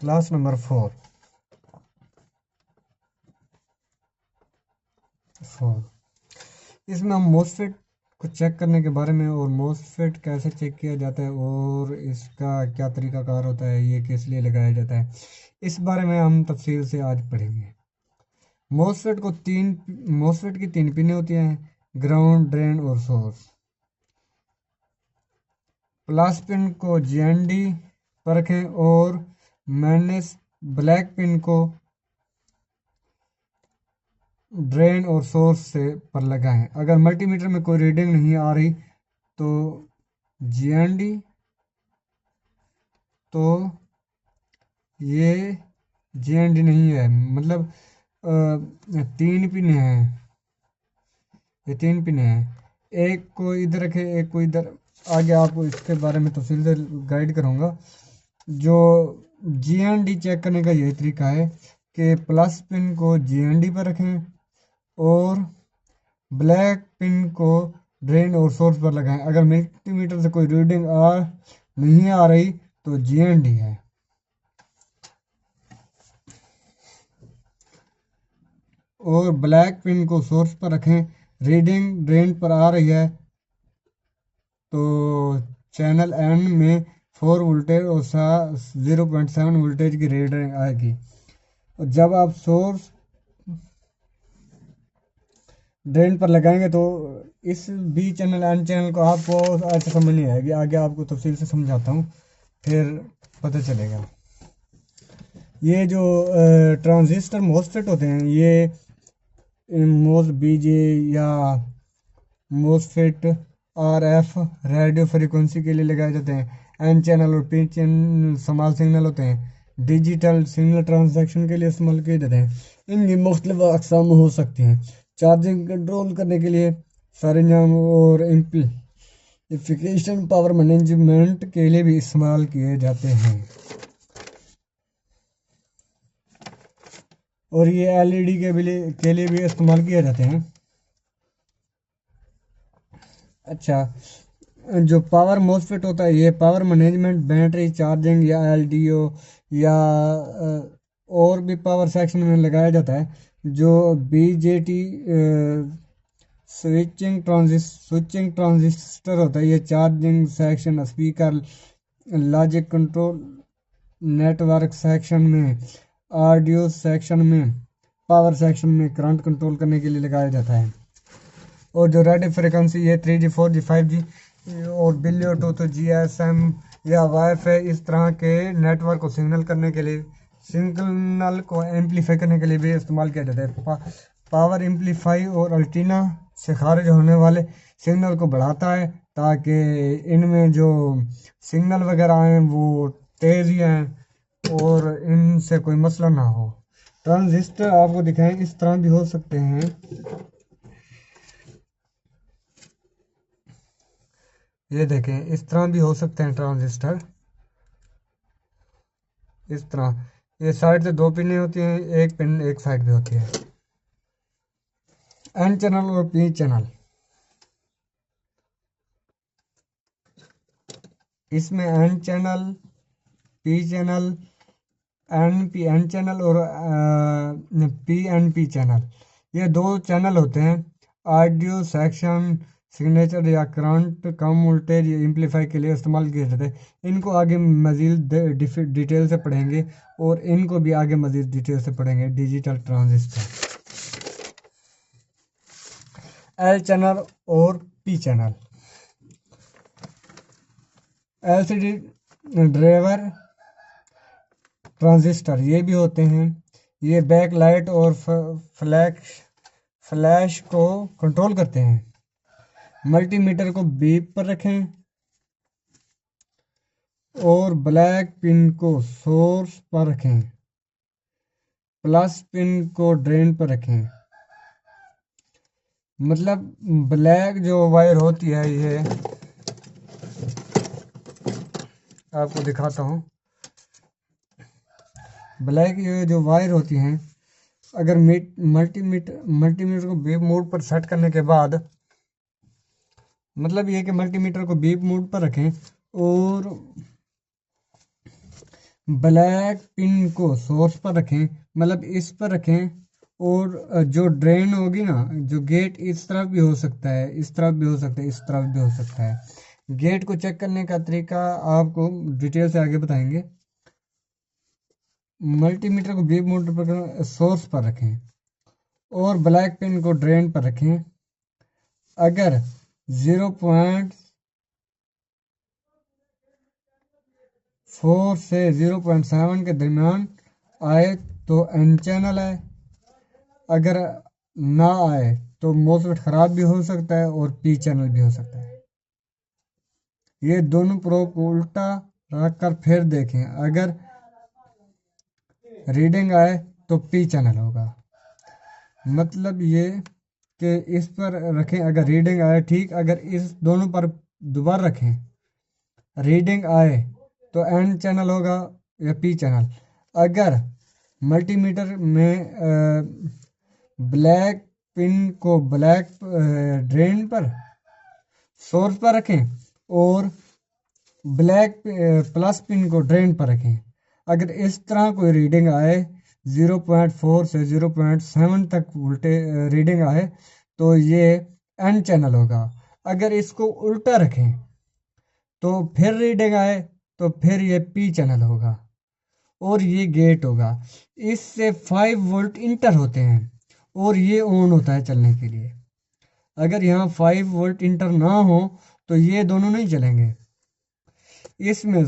Class number 4 इसमें हम MOSFET को चेक करने के बारे में और मोसफेट कैसे चेक किया जाता है और इसका क्या तरीकाकार होता है, ये किस लिए लगाया जाता है, इस बारे में हम तफसील से आज पढ़ेंगे। मोसफेट की तीन पिनें होती हैं, ग्राउंड, ड्रेन और सोर्स। प्लस पिन को जीएनडी पर रखें और माइनस ब्लैक पिन को ड्रेन और सोर्स से पर लगाएं। अगर मल्टीमीटर में कोई रीडिंग नहीं आ रही तो जीएनडी, तो ये जीएनडी नहीं है, मतलब तीन पिन हैं, ये तीन पिन हैं, एक को इधर रखे एक को इधर। आगे आपको इसके बारे में तफसील से गाइड करूँगा। जो जीएनडी चेक करने का यही तरीका है कि प्लस पिन को जीएनडी पर रखें और ब्लैक पिन को ड्रेन और सोर्स पर लगाएं। अगर मल्टीमीटर से कोई रीडिंग नहीं आ रही तो जीएनडी है। और ब्लैक पिन को सोर्स पर रखें, रीडिंग ड्रेन पर आ रही है तो चैनल एन में 4 वोल्टेज और 0.7 वोल्टेज की रीडिंग आएगी। और जब आप सोर्स ड्रेन पर लगाएंगे तो इस बी चैनल एन चैनल को आपको ऐसे समझ नहीं आएगी। आगे आपको तफसील से समझाता हूँ, फिर पता चलेगा। ये जो ट्रांजिस्टर मोसफेट होते हैं, ये मोस बीजे या मोसफेट आरएफ रेडियो फ्रिक्वेंसी के लिए लगाए जाते हैं। एन चैनल और पी चैनल स्मॉल सिग्नल होते हैं, डिजिटल सिग्नल ट्रांसैक्शन के लिए इस्तेमाल किए जाते हैं। इनकी मुख्तलिफ अक़साम हो सकती हैं। चार्जिंग कंट्रोल करने के लिए सरंजाम और एम्प्लीफिकेशन पावर मैनेजमेंट के लिए भी इस्तेमाल किए जाते हैं। और ये एलईडी के लिए भी इस्तेमाल किए जाते हैं। अच्छा, जो पावर मोसफेट होता है, ये पावर मैनेजमेंट, बैटरी चार्जिंग या एलडीओ या और भी पावर सेक्शन में लगाया जाता है। जो बीजेटी स्विचिंग ट्रांजिस्टर होता है, ये charging section, speaker, logic control, network section में, ऑडियो सेक्शन में, पावर सेक्शन में करंट कंट्रोल करने के लिए लगाया जाता है। और जो रेडियो फ्रिक्वेंसी, ये 3G 4G 5G और ब्लूटूथ, जीएसएम या वाईफाई, इस तरह के नेटवर्क को सिग्नल को एम्पलीफाई करने के लिए भी इस्तेमाल किया जाता है। पावर एम्पलीफाई और अल्टीना से खारिज होने वाले सिग्नल को बढ़ाता है ताकि इनमें जो सिग्नल वगैरह हैं वो तेज़ हैं और इनसे कोई मसला ना हो। ट्रांजिस्टर आपको दिखाएं, इस तरह भी हो सकते हैं। ये देखें, इस तरह भी हो सकते हैं ट्रांजिस्टर, इस तरह। ये साइड से दो पिनें होती हैं, एक पिन एक साइड पे होती है। एन चैनल और पी चैनल, इसमें N channel, P channel, N channel और पी चैनल, ये दो चैनल होते हैं। ऑडियो सेक्शन, सिग्नेचर या करंट कम वोल्टेज एम्पलीफाई के लिए इस्तेमाल किए जाते हैं। इनको आगे मज़ीद डिटेल से पढ़ेंगे और इनको भी आगे मज़ीद डिटेल से पढ़ेंगे। डिजिटल ट्रांजिस्टर, एल चैनल और P channel, LCD driver transistor ये भी होते हैं। ये बैक लाइट और फ्लैश को कंट्रोल करते हैं। मल्टीमीटर को बीप पर रखें और ब्लैक पिन को सोर्स पर रखें, प्लस पिन को ड्रेन पर रखें। मतलब ब्लैक जो वायर होती है, ये आपको दिखाता हूँ। ब्लैक ये जो वायर होती हैं, अगर मल्टीमीटर को बीप मोड पर सेट करने के बाद, मतलब ये कि मल्टीमीटर को बीप मोड पर रखें और ब्लैक पिन को सोर्स पर रखें, मतलब इस पर रखें, और जो ड्रेन होगी ना, जो गेट इस तरफ भी हो सकता है, इस तरफ भी हो सकता है, इस तरफ भी हो सकता है। गेट को चेक करने का तरीका आपको डिटेल से आगे बताएंगे। मल्टीमीटर को बीप मोटर पर सोर्स पर रखें और ब्लैक पिन को ड्रेन पर रखें। अगर 0.4 से 0.7 के दरमियान आए तो एन चैनल है, अगर ना आए तो मोसफेट खराब भी हो सकता है और पी चैनल भी हो सकता है। ये दोनों प्रोब को उल्टा रख कर फिर देखें, अगर रीडिंग आए तो पी चैनल होगा। मतलब ये कि इस पर रखें, अगर रीडिंग आए ठीक, अगर इस दोनों पर दोबारा रखें, रीडिंग आए तो एन चैनल होगा या पी चैनल। अगर मल्टीमीटर में ब्लैक पिन को ब्लैक ड्रेन पर सोर्स पर रखें और ब्लैक प्लस पिन को ड्रेन पर रखें, अगर इस तरह कोई रीडिंग आए 0.4 से 0.7 तक वोल्टे रीडिंग आए तो ये एन चैनल होगा। अगर इसको उल्टा रखें तो फिर रीडिंग आए तो फिर ये पी चैनल होगा और ये गेट होगा। इससे 5 वोल्ट इंटर होते हैं और ये ऑन होता है चलने के लिए। अगर यहाँ 5 वोल्ट इंटर ना हो तो ये दोनों नहीं चलेंगे। इसमें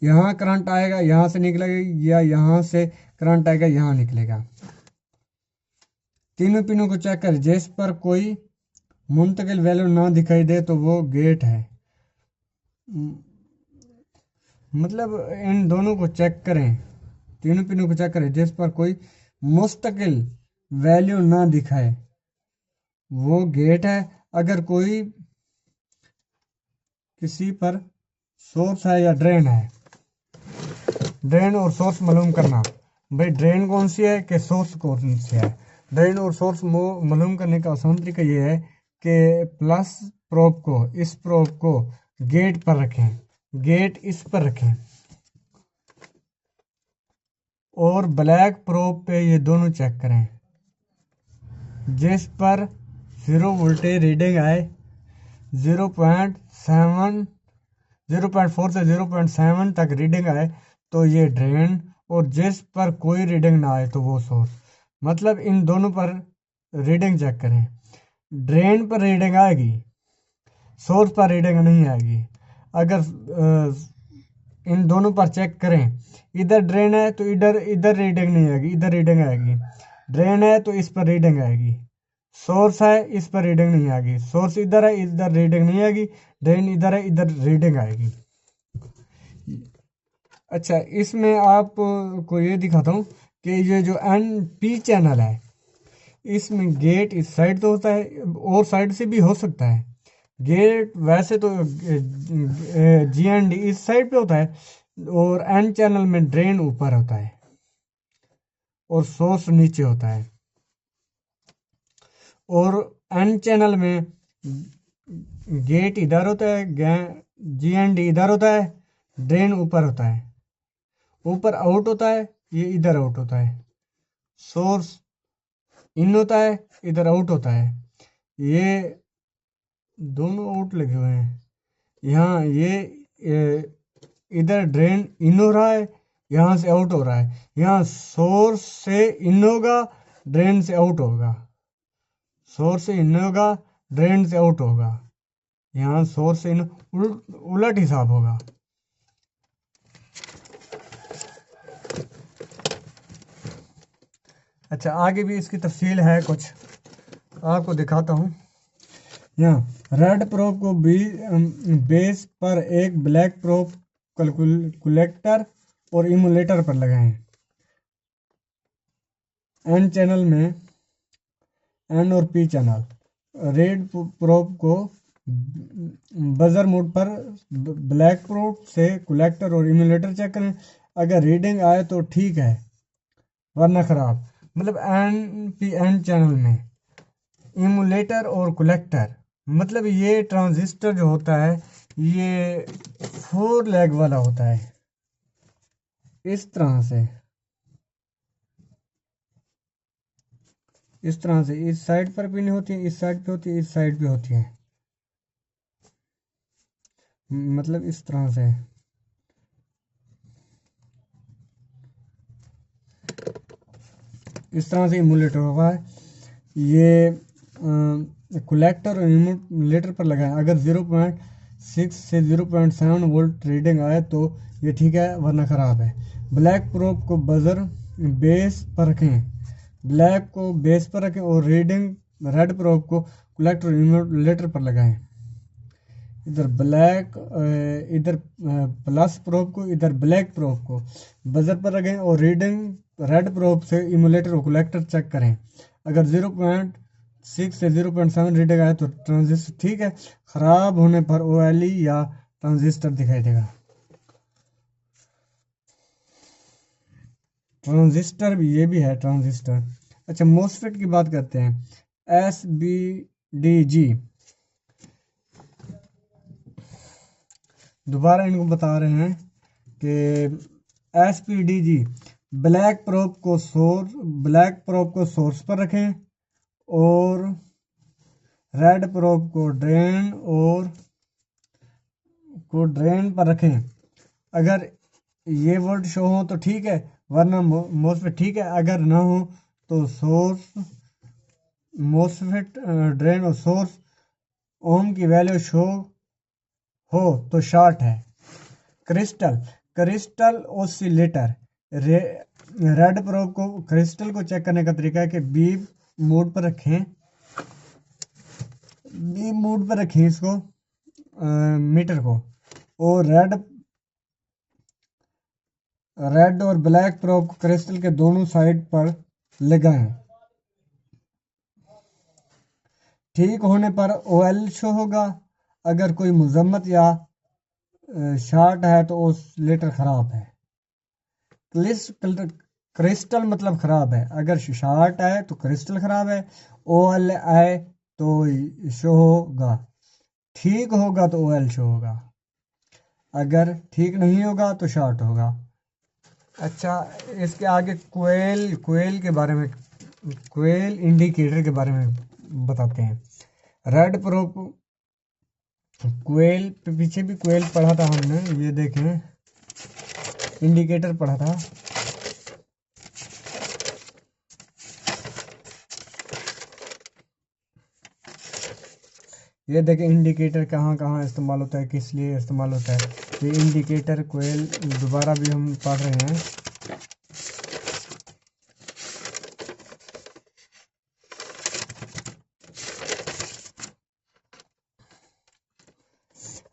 यहाँ करंट आएगा, यहाँ से निकलेगा, या यहाँ से करंट आएगा, यहाँ निकलेगा। तीनों पिनों को चेक कर, जिस पर कोई मुंतकिल वैल्यू ना दिखाई दे तो वो गेट है। मतलब इन दोनों को चेक करें, तीनों पिनों को चेक करें, जिस पर कोई मुस्तकिल वैल्यू ना दिखाए वो गेट है। अगर कोई किसी पर सोर्स है या ड्रेन है, ड्रेन और सोर्स मालूम करना, भाई ड्रेन कौन सी है कि सोर्स कौन सी है। ड्रेन और सोर्स मालूम करने का आसान तरीका ये है कि प्लस प्रोब को, इस प्रोब को गेट पर रखें, गेट इस पर रखें, और ब्लैक प्रोब पे ये दोनों चेक करें। जिस पर 0 वोल्टेज रीडिंग आए, 0.4 से 0.7 तक रीडिंग आए तो ये ड्रेन, और जिस पर कोई रीडिंग ना आए तो वो सोर्स। मतलब इन दोनों पर रीडिंग चेक करें, ड्रेन पर रीडिंग आएगी, सोर्स पर रीडिंग नहीं आएगी। अगर इन दोनों पर चेक करें, इधर ड्रेन है तो इधर रीडिंग नहीं आएगी, इधर रीडिंग आएगी। ड्रेन है तो इस पर रीडिंग आएगी। सोर्स है, इस पर रीडिंग नहीं आएगी। सोर्स इधर है, इधर रीडिंग नहीं आएगी। ड्रेन इधर है, इधर रीडिंग आएगी। अच्छा, इसमें आपको ये दिखाता हूँ कि ये जो एन पी चैनल है, इसमें गेट इस साइड तो होता है और साइड से भी हो सकता है। गेट वैसे तो जी एंड डी इस साइड पे होता है, और एन चैनल में ड्रेन ऊपर होता है और सोर्स नीचे होता है। और एन चैनल में गेट इधर होता है, जी एंड डी इधर होता है, ड्रेन ऊपर होता है, ऊपर आउट होता है, ये इधर आउट होता है। सोर्स इन होता है, इधर आउट होता है। ये दोनों आउट लगे हुए हैं। यहाँ ये इधर ड्रेन इन हो रहा है, यहाँ से आउट हो रहा है। यहाँ सोर्स से इन होगा, ड्रेन से आउट होगा। सोर्स से इन होगा, ड्रेन से आउट होगा। यहाँ सोर्स से इन उलट हिसाब होगा। अच्छा, आगे भी इसकी तफसील है, कुछ आपको दिखाता हूँ। यहाँ रेड प्रोब को बेस पर एक ब्लैक प्रोब कलेक्टर और इमुलेटर पर लगाएं। एन चैनल में एन और पी चैनल, रेड प्रोब को बजर मोड पर ब्लैक प्रोब से कलेक्टर और इमुलेटर चेक करें। अगर रीडिंग आए तो ठीक है, वरना खराब। मतलब एन पी एन चैनल में इमुलेटर और कलेक्टर, मतलब ये ट्रांजिस्टर जो होता है ये 4 लेग वाला होता है, इस तरह से, इस तरह से। इस साइड पर भी नहीं होती है, इस साइड पे होती है, इस साइड पे होती है, मतलब इस तरह से। इस तरह से इमुलेटर होगा। ये कलेक्टर और इमुलेटर पर लगाएं। अगर 0.6 से 0.7 वोल्ट रीडिंग आए तो ये ठीक है, वरना ख़राब है। ब्लैक प्रोब को बजर बेस पर रखें, ब्लैक को बेस पर रखें और रीडिंग रेड प्रोब को कलेक्टर और इमुलेटर पर लगाएं। इधर ब्लैक, इधर प्लस प्रोब को, इधर ब्लैक प्रोब को बजर पर रखें और रीडिंग रेड प्रोब से इमुलेटर और कलेक्टर चेक करें। अगर 0.6 से 0.7 रीडिंग आए तो ट्रांजिस्टर ठीक है, ख़राब होने पर OLE या ट्रांजिस्टर दिखाई देगा। ट्रांजिस्टर भी, ये भी है ट्रांजिस्टर। अच्छा, मोसफेट की बात करते हैं। SBDG, दोबारा इनको बता रहे हैं कि SPDG ब्लैक प्रोब को सोर्स पर रखें और रेड प्रोब को ड्रेन पर रखें। अगर ये वोल्ट शो हो तो ठीक है, वरना मोसफेट ठीक है। अगर ना हो तो मोसफेट ड्रेन और सोर्स ओम की वैल्यू शो हो तो शॉर्ट है। क्रिस्टल ओसिलेटर, रेड प्रोब को क्रिस्टल को चेक करने का तरीका है कि बीप मोड पर रखें, इसको मीटर को, और रेड और ब्लैक प्रोब को क्रिस्टल के दोनों साइड पर लगाएं। ठीक होने पर OL शो होगा। अगर कोई मजम्मत या शॉर्ट है तो ओसिलेटर ख़राब है। क्रिस्टल मतलब ख़राब है। अगर शॉर्ट आए तो क्रिस्टल ख़राब है, OL आए तो शो होगा। ठीक होगा तो OL शो होगा, अगर ठीक नहीं होगा तो शॉर्ट होगा। अच्छा, इसके आगे कोयल के बारे में, कोयल इंडिकेटर के बारे में बताते हैं। रेड प्रोब कोयल, पीछे भी कोयल पढ़ा था हमने, ये देखें इंडिकेटर पढ़ा था। ये देखें इंडिकेटर कहाँ कहाँ इस्तेमाल होता है, किस लिए इस्तेमाल होता है। ये इंडिकेटर कोयल दोबारा भी हम पढ़ रहे हैं।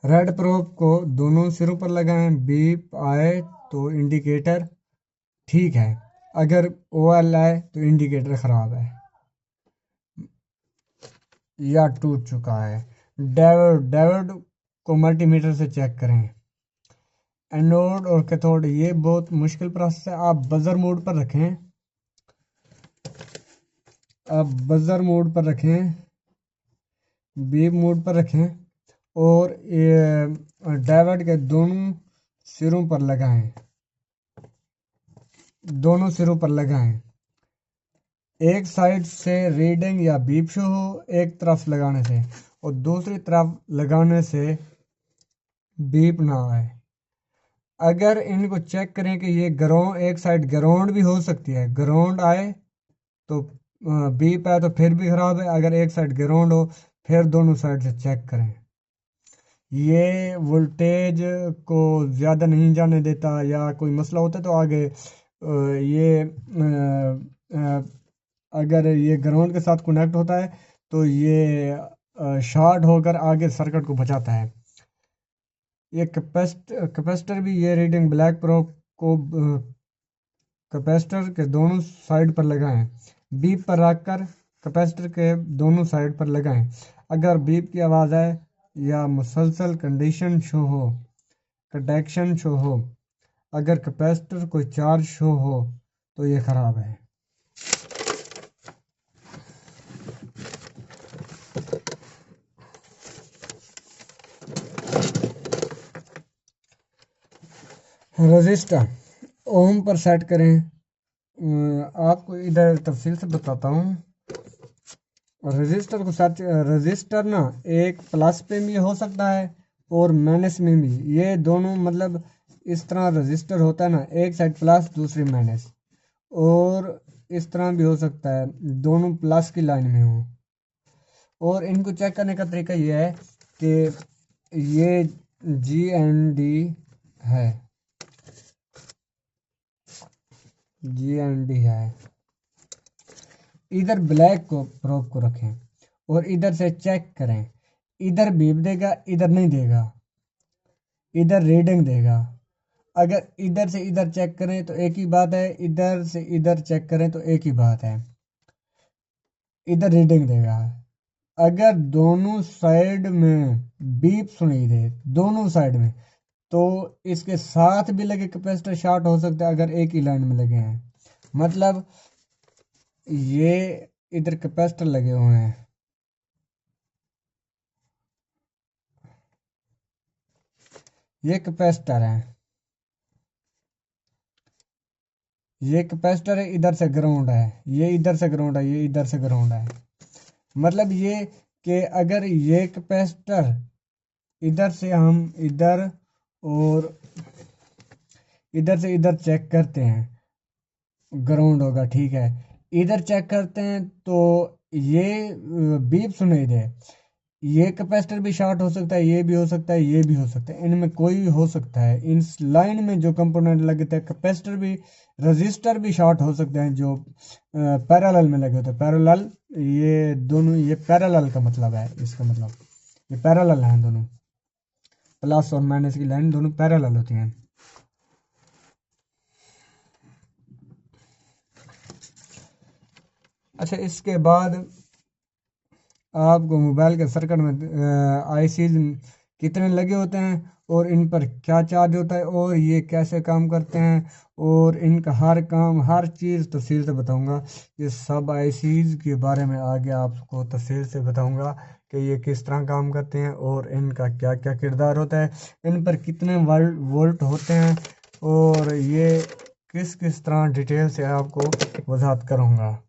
रेड प्रोब को दोनों सिरों पर लगाएं। बीप आए तो इंडिकेटर ठीक है, अगर OL आए तो इंडिकेटर ख़राब है या टूट चुका है। डायोड को मल्टीमीटर से चेक करें। एनोड और कैथोड, ये बहुत मुश्किल प्रोसेस है। आप बजर मोड पर रखें, बीप मोड पर रखें और डायोड के दोनों सिरों पर लगाएं। एक साइड से रीडिंग या बीप शो हो, एक तरफ लगाने से, और दूसरी तरफ लगाने से बीप ना आए। अगर इनको चेक करें कि ये ग्राउंड, एक साइड ग्राउंड भी हो सकती है, ग्राउंड आए तो बीप आए तो फिर भी ख़राब है। अगर एक साइड ग्राउंड हो फिर दोनों साइड से चेक करें। ये वोल्टेज को ज़्यादा नहीं जाने देता या कोई मसला होता है तो आगे ये अगर ये ग्राउंड के साथ कनेक्ट होता है तो ये शॉर्ट होकर आगे सर्किट को बचाता है। ये कैपेसिटर भी, ये रीडिंग ब्लैक प्रोब को कैपेसिटर के दोनों साइड पर लगाएं। बीप पर रखकर कैपेसिटर के दोनों साइड पर लगाएं। अगर बीप की आवाज़ आए या मुसलसल कंडीशन शो हो, अगर कैपेसिटर कोई चार्ज शो हो तो ये ख़राब है। रजिस्टर ओम पर सेट करें। आपको इधर तफसील से बताता हूँ। रजिस्टर को सर्च, रजिस्टर ना एक प्लस पे भी हो सकता है और माइनस में भी, ये दोनों मतलब इस तरह रजिस्टर होता है ना, एक साइड प्लस दूसरी माइनस, और इस तरह भी हो सकता है दोनों प्लस की लाइन में हो। और इनको चेक करने का तरीका ये है कि ये GND है, GND है, इधर ब्लैक को प्रोब को रखें और इधर से चेक करें, इधर बीप देगा, इधर नहीं देगा, इधर रीडिंग देगा। अगर इधर से इधर चेक करें तो एक ही बात है, इधर से इधर चेक करें तो एक ही बात है, इधर रीडिंग देगा। अगर दोनों साइड में बीप सुनाई दे, दोनों साइड में, तो इसके साथ भी लगे कैपेसिटर शॉर्ट हो सकता है अगर एक ही लाइन में लगे हैं। मतलब ये इधर कैपेसिटर लगे हुए हैं, ये कैपेसिटर है, ये कैपेसिटर है, इधर से ग्राउंड है, ये इधर से ग्राउंड है, ये इधर से ग्राउंड है। मतलब ये कि अगर ये कैपेसिटर इधर से हम इधर और इधर से इधर चेक करते हैं, ग्राउंड होगा, ठीक है। इधर चेक करते हैं तो ये बीप सुनाई दे, ये कैपेसिटर भी शॉर्ट हो सकता है, ये भी हो सकता है, ये भी हो सकता है, इनमें कोई भी हो सकता है। इन लाइन में जो कंपोनेंट लगे थे, कैपेसिटर भी रजिस्टर भी शॉर्ट हो सकते हैं जो पैरेलल में लगे होते हैं। पैरेलल, ये दोनों, ये पैरेलल का मतलब है, इसका मतलब ये पैरेलल हैं दोनों, प्लस और माइनस की लाइन दोनों पैरेलल होती हैं। अच्छा, इसके बाद आपको मोबाइल के सर्किट में आईसीज कितने लगे होते हैं और इन पर क्या चार्ज होता है और ये कैसे काम करते हैं, और इनका हर काम, हर चीज़ तफसील से बताऊंगा। ये सब आईसीज के बारे में आगे आपको तफसील से बताऊंगा कि ये किस तरह काम करते हैं और इनका क्या क्या किरदार होता है, इन पर कितने वोल्ट होते हैं, और ये किस किस तरह डिटेल से आपको वजाहत करूँगा।